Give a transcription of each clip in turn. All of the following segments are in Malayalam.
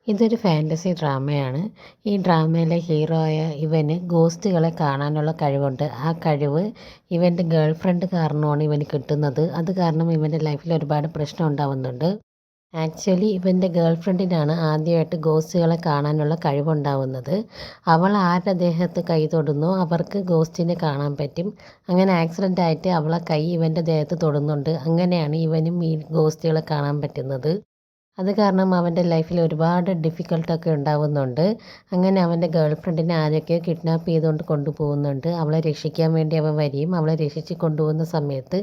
ഇതൊരു ഫാൻറ്റസി ഡ്രാമയാണ്. ഈ ഡ്രാമയിലെ ഹീറോയായ ഇവന് ഗോസ്റ്റുകളെ കാണാനുള്ള കഴിവുണ്ട്. ആ കഴിവ് ഇവൻ്റെ ഗേൾ ഫ്രണ്ട് കാരണമാണ് ഇവന് കിട്ടുന്നത്. അത് കാരണം ഇവൻ്റെ ലൈഫിൽ ഒരുപാട് പ്രശ്നം ഉണ്ടാവുന്നുണ്ട്. ആക്ച്വലി ഇവൻ്റെ ഗേൾ ഫ്രണ്ടിനാണ് ആദ്യമായിട്ട് ഗോസ്റ്റുകളെ കാണാനുള്ള കഴിവുണ്ടാവുന്നത്. അവൾ ആരുടെ ദേഹത്ത് കൈ തൊടുന്നോ അവർക്ക് ഗോസ്റ്റിനെ കാണാൻ പറ്റും. അങ്ങനെ ആക്സിഡൻ്റ് ആയിട്ട് അവളെ കൈ ഇവൻ്റെ ദേഹത്ത് തൊടുന്നുണ്ട്. അങ്ങനെയാണ് ഇവനും ഈ ഗോസ്റ്റുകളെ കാണാൻ പറ്റുന്നത്. അത് കാരണം അവൻ്റെ ലൈഫിൽ ഒരുപാട് ഡിഫിക്കൽട്ടൊക്കെ ഉണ്ടാവുന്നുണ്ട്. അങ്ങനെ അവൻ്റെ ഗേൾ ഫ്രണ്ടിനെ ആരൊക്കെയോ കിഡ്നാപ്പ് ചെയ്തുകൊണ്ട് കൊണ്ടുപോകുന്നുണ്ട്. അവളെ രക്ഷിക്കാൻ വേണ്ടി അവൻ വരികയും അവളെ രക്ഷിച്ച് കൊണ്ടുപോകുന്ന സമയത്ത്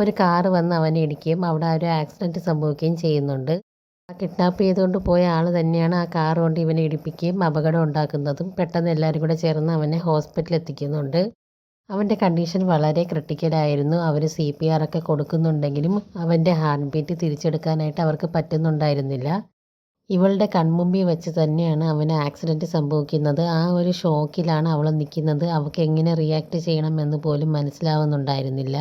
ഒരു കാറ് വന്ന് അവനെ ഇടിക്കുകയും അവിടെ ഒരു ആക്സിഡൻറ്റ് സംഭവിക്കുകയും ചെയ്യുന്നുണ്ട്. ആ കിഡ്നാപ്പ് ചെയ്തുകൊണ്ട് പോയ ആൾ തന്നെയാണ് ആ കാർ കൊണ്ട് ഇവനെ ഇടിപ്പിക്കുകയും അപകടം ഉണ്ടാക്കുന്നതും. പെട്ടെന്ന് എല്ലാവരും കൂടെ ചേർന്ന് അവനെ ഹോസ്പിറ്റലിൽ എത്തിക്കുന്നുണ്ട്. അവൻ്റെ കണ്ടീഷൻ വളരെ ക്രിട്ടിക്കലായിരുന്നു. അവർ CPR ഒക്കെ കൊടുക്കുന്നുണ്ടെങ്കിലും അവൻ്റെ ഹാർട്ട് ബീറ്റ് തിരിച്ചെടുക്കാനായിട്ട് അവർക്ക് പറ്റുന്നുണ്ടായിരുന്നില്ല. ഇവളുടെ കൺമുമ്പിൽ വെച്ച് തന്നെയാണ് അവന് ആക്സിഡൻറ്റ് സംഭവിക്കുന്നത്. ആ ഒരു ഷോക്കിലാണ് അവൾ നിൽക്കുന്നത്. അവൾക്ക് എങ്ങനെ റിയാക്ട് ചെയ്യണമെന്ന് പോലും മനസ്സിലാവുന്നുണ്ടായിരുന്നില്ല.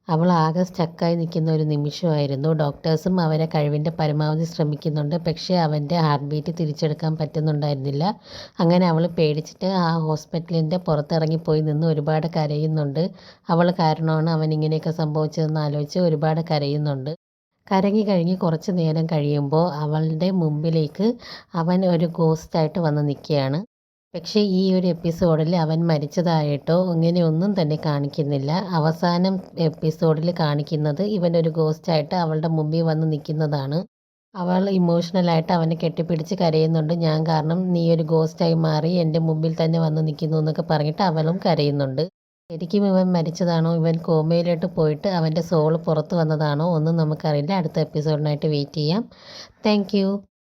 അവൾ ആകെ സ്റ്റക്കായി നിൽക്കുന്ന ഒരു നിമിഷമായിരുന്നു. ഡോക്ടേഴ്സും അവരെ കഴിവിൻ്റെ പരമാവധി ശ്രമിക്കുന്നുണ്ട്. പക്ഷേ അവൻ്റെ ഹാർട്ട് ബീറ്റ് തിരിച്ചെടുക്കാൻ പറ്റുന്നുണ്ടായിരുന്നില്ല. അങ്ങനെ അവൾ പേടിച്ചിട്ട് ആ ഹോസ്പിറ്റലിൻ്റെ പുറത്തിറങ്ങിപ്പോയി നിന്ന് ഒരുപാട് കരയുന്നുണ്ട്. അവൾ കാരണമാണ് അവൻ ഇങ്ങനെയൊക്കെ സംഭവിച്ചതെന്ന് ആലോചിച്ച് ഒരുപാട് കരയുന്നുണ്ട്. കരഞ്ഞു കഴിഞ്ഞ് കുറച്ച് നേരം കഴിയുമ്പോൾ അവളുടെ മുമ്പിലേക്ക് അവൻ ഒരു ഗോസ്റ്റായിട്ട് വന്ന് നിൽക്കുകയാണ്. പക്ഷേ ഈ ഒരു എപ്പിസോഡിൽ അവൻ മരിച്ചതായിട്ടോ ഇങ്ങനെയൊന്നും തന്നെ കാണിക്കുന്നില്ല. അവസാനം എപ്പിസോഡിൽ കാണിക്കുന്നത് ഇവനൊരു ഗോസ്റ്റായിട്ട് അവളുടെ മുമ്പിൽ വന്ന് നിൽക്കുന്നതാണ്. അവൾ ഇമോഷണലായിട്ട് അവനെ കെട്ടിപ്പിടിച്ച് കരയുന്നുണ്ട്. ഞാൻ കാരണം നീ ഒരു ഗോസ്റ്റായി മാറി എൻ്റെ മുമ്പിൽ തന്നെ വന്ന് നിൽക്കുന്നു എന്നൊക്കെ പറഞ്ഞിട്ട് അവളും കരയുന്നുണ്ട്. ശരിക്കും ഇവൻ മരിച്ചതാണോ, ഇവൻ കോമയിലോട്ട് പോയിട്ട് അവൻ്റെ സോൾ പുറത്ത് വന്നതാണോ ഒന്നും നമുക്കറിയില്ല. അടുത്ത എപ്പിസോഡിനായിട്ട് വെയിറ്റ് ചെയ്യാം. താങ്ക്